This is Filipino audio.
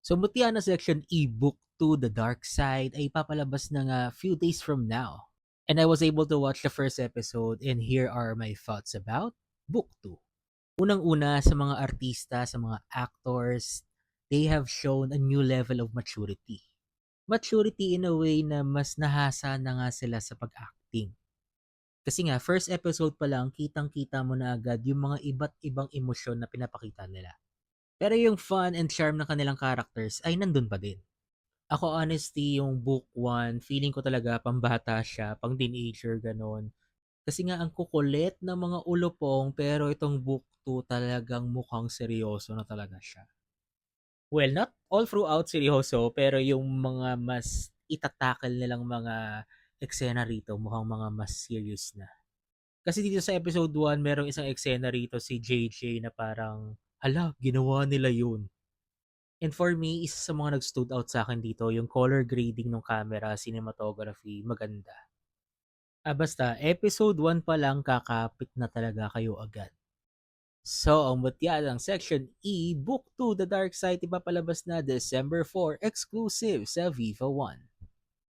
So mutya na section e-book to The Dark Side ay papalabas na nga few days from now. And I was able to watch the first episode and here are my thoughts about Book 2. Unang-una sa mga artista, sa mga actors, they have shown a new level of maturity. Maturity in a way na mas nahasa na nga sila sa pag-acting. Kasi nga, first episode pa lang, kitang-kita mo na agad yung mga iba't ibang emosyon na pinapakita nila. Pero yung fun and charm ng kanilang characters ay nandun pa din. Ako honestly, yung book 1, feeling ko talaga pambata siya, pang teenager, ganon. Kasi nga ang kukulit ng mga ulupong pero itong book 2 talagang mukhang seryoso na talaga siya. Well, not all throughout seryoso pero yung mga mas itatakal nilang mga eksena rito mukhang mga mas serious na. Kasi dito sa episode 1, merong isang eksena rito si JJ na parang, hala, ginawa nila yun. And for me, isa sa mga nag-stood out sa akin dito, yung color grading ng camera, cinematography, maganda. Basta, episode 1 pa lang kakapit na talaga kayo agad. So, ang mutya ng Section E, Book 2, The Dark Side, ipapalabas na December 4, exclusive sa Viva 1.